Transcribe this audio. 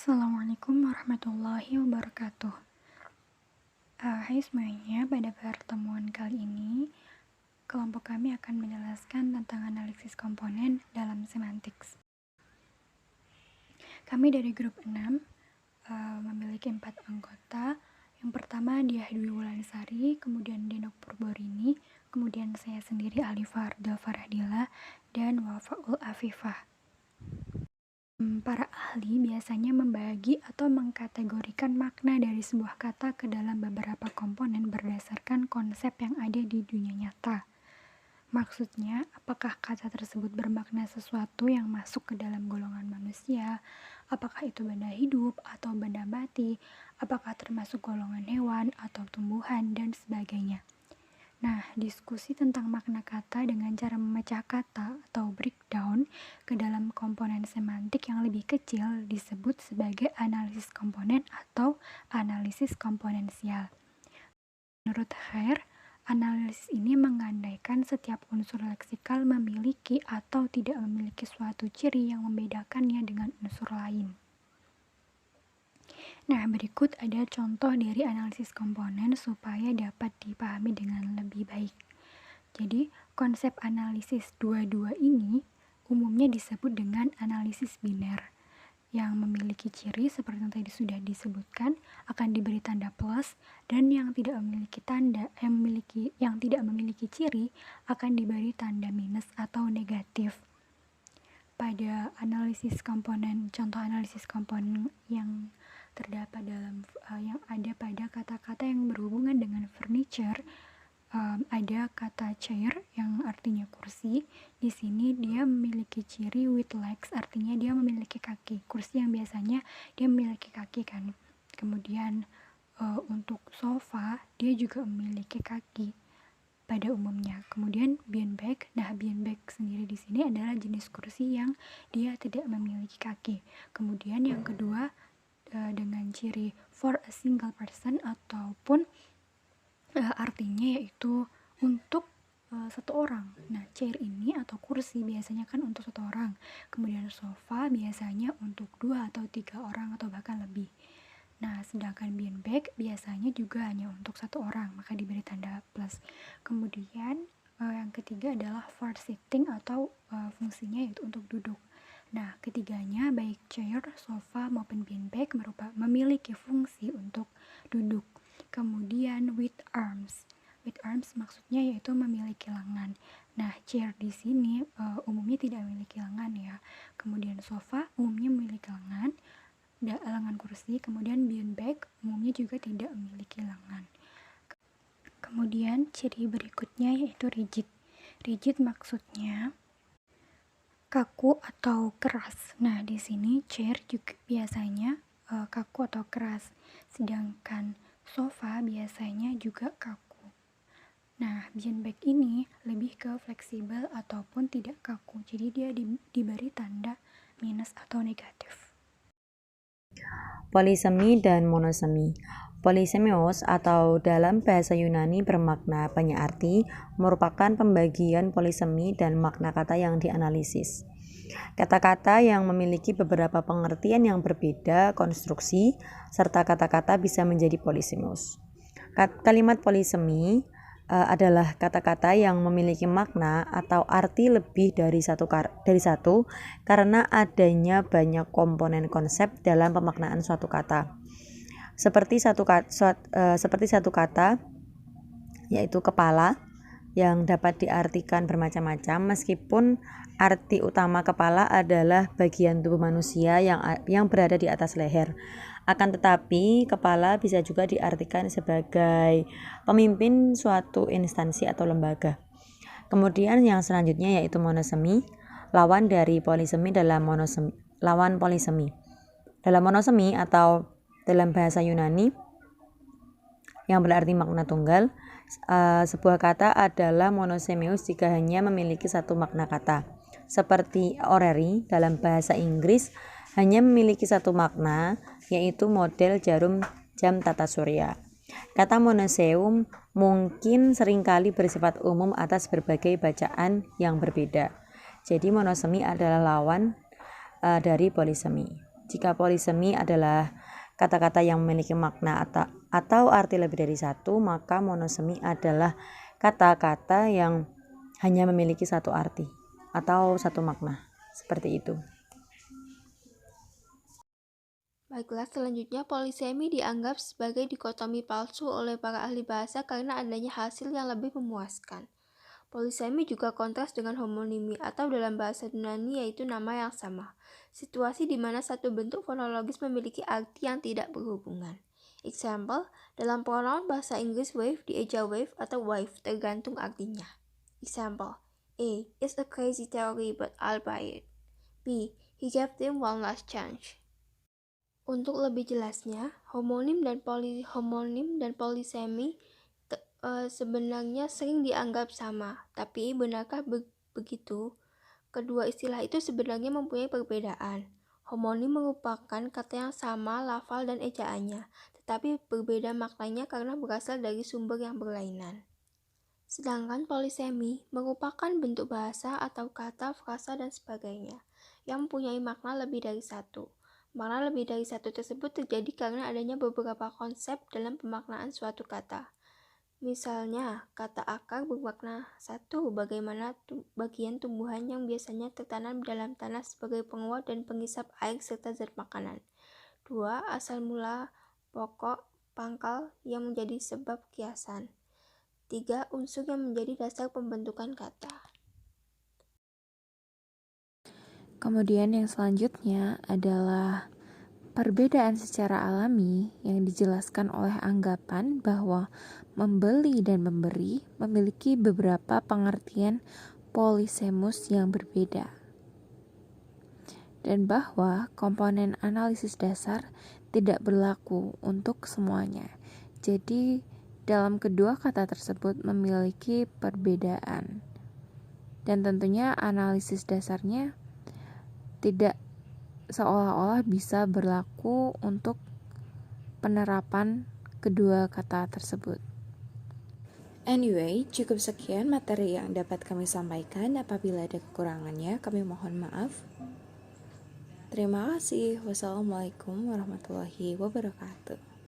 Assalamualaikum warahmatullahi wabarakatuh. Hai semuanya, pada pertemuan kali ini kelompok kami akan menjelaskan tentang analisis komponen dalam semantics. Kami dari grup 6 memiliki 4 anggota. Yang pertama Diah Dwi Wulansari, kemudian Denok Purborini, kemudian saya sendiri Alifarda Farahdila, dan Wafaul Afifah. Para ahli biasanya membagi atau mengkategorikan makna dari sebuah kata ke dalam beberapa komponen berdasarkan konsep yang ada di dunia nyata. Maksudnya, apakah kata tersebut bermakna sesuatu yang masuk ke dalam golongan manusia, apakah itu benda hidup atau benda mati, apakah termasuk golongan hewan atau tumbuhan, dan sebagainya. Nah, diskusi tentang makna kata dengan cara memecah kata atau breakdown ke dalam komponen semantik yang lebih kecil disebut sebagai analisis komponen atau analisis komponensial. Menurut Khair, analisis ini mengandaikan setiap unsur leksikal memiliki atau tidak memiliki suatu ciri yang membedakannya dengan unsur lain. Nah, berikut ada contoh dari analisis komponen supaya dapat dipahami dengan lebih baik. Jadi, konsep analisis dua-dua ini umumnya disebut dengan analisis biner. Yang memiliki ciri seperti yang tadi sudah disebutkan akan diberi tanda plus, dan yang tidak memiliki ciri akan diberi tanda minus atau negatif. Pada analisis komponen, contoh analisis komponen yang terdapat dalam yang ada pada kata-kata yang berhubungan dengan furniture, ada kata chair yang artinya kursi. Di sini dia memiliki ciri with legs, artinya dia memiliki kaki. Kursi yang biasanya dia memiliki kaki kan. Kemudian untuk sofa dia juga memiliki kaki pada umumnya. Kemudian beanbag, beanbag sendiri di sini adalah jenis kursi yang dia tidak memiliki kaki. Kemudian yang kedua dengan ciri for a single person ataupun artinya yaitu untuk satu orang. Nah, chair ini atau kursi biasanya kan untuk satu orang. Kemudian sofa biasanya untuk 2 atau 3 orang atau bahkan lebih. Nah, sedangkan beanbag biasanya juga hanya untuk satu orang, maka diberi tanda plus. Kemudian yang ketiga adalah for sitting atau fungsinya yaitu untuk duduk. Nah, ketiganya baik chair, sofa maupun beanbag memiliki fungsi untuk duduk. Kemudian with arms. With arms maksudnya yaitu memiliki lengan. Nah, chair di sini umumnya tidak memiliki lengan ya. Kemudian sofa umumnya memiliki lengan kursi. Kemudian beanbag umumnya juga tidak memiliki lengan. Kemudian ciri berikutnya yaitu rigid. Rigid maksudnya kaku atau keras. Nah, di sini chair juga biasanya kaku atau keras, sedangkan sofa biasanya juga kaku. Nah, beanbag ini lebih ke fleksibel ataupun tidak kaku, jadi dia diberi tanda minus atau negatif. Polisemi dan monosemi. Polisemios atau dalam bahasa Yunani bermakna banyak arti, merupakan pembagian polisemi dan makna kata yang dianalisis. Kata-kata yang memiliki beberapa pengertian yang berbeda konstruksi, serta kata-kata bisa menjadi polisemios. Kalimat polisemi adalah kata-kata yang memiliki makna atau arti lebih dari satu karena adanya banyak komponen konsep dalam pemaknaan suatu kata. Seperti satu kata yaitu kepala yang dapat diartikan bermacam-macam, meskipun arti utama kepala adalah bagian tubuh manusia yang berada di atas leher. Akan tetapi, kepala bisa juga diartikan sebagai pemimpin suatu instansi atau lembaga. Kemudian yang selanjutnya yaitu monosemi, lawan dari polisemi lawan polisemi. Dalam monosemi atau dalam bahasa Yunani yang berarti makna tunggal, sebuah kata adalah monosemius jika hanya memiliki satu makna kata. Seperti orrery dalam bahasa Inggris hanya memiliki satu makna, yaitu model jarum jam tata surya. Kata monoseum mungkin seringkali bersifat umum atas berbagai bacaan yang berbeda. Jadi monosemi adalah lawan dari polisemi. Jika polisemi adalah kata-kata yang memiliki makna atau arti lebih dari satu, maka monosemi adalah kata-kata yang hanya memiliki satu arti atau satu makna. Seperti itu. Baiklah, selanjutnya polisemi dianggap sebagai dikotomi palsu oleh para ahli bahasa karena adanya hasil yang lebih memuaskan. Polisemi juga kontras dengan homonimi atau dalam bahasa Yunani yaitu nama yang sama. Situasi di mana satu bentuk fonologis memiliki arti yang tidak berhubungan. Example, dalam pronoun bahasa Inggris wave dieja wave atau wife tergantung artinya. Example, A is a crazy theory but I'll buy it. B, he gave them one last chance. Untuk lebih jelasnya, homonim dan polisemi sebenarnya sering dianggap sama, tapi benarkah begitu? Kedua istilah itu sebenarnya mempunyai perbedaan. Homonim merupakan kata yang sama lafal dan ejaannya, tetapi berbeda maknanya karena berasal dari sumber yang berlainan. Sedangkan polisemi merupakan bentuk bahasa atau kata, frasa, dan sebagainya yang mempunyai makna lebih dari satu. Makna lebih dari satu tersebut terjadi karena adanya beberapa konsep dalam pemaknaan suatu kata. Misalnya, kata akar bermakna satu, bagaimana bagian tumbuhan yang biasanya tertanam dalam tanah sebagai penguat dan pengisap air serta zat makanan. 2. Asal mula pokok pangkal yang menjadi sebab kiasan. 3. Unsur yang menjadi dasar pembentukan kata. Kemudian yang selanjutnya adalah perbedaan secara alami yang dijelaskan oleh anggapan bahwa membeli dan memberi memiliki beberapa pengertian polisemus yang berbeda, dan bahwa komponen analisis dasar tidak berlaku untuk semuanya. Jadi, dalam kedua kata tersebut memiliki perbedaan, dan tentunya analisis dasarnya tidak seolah-olah bisa berlaku untuk penerapan kedua kata tersebut. Anyway, cukup sekian materi yang dapat kami sampaikan. Apabila ada kekurangannya, kami mohon maaf. Terima kasih. Wassalamualaikum warahmatullahi wabarakatuh.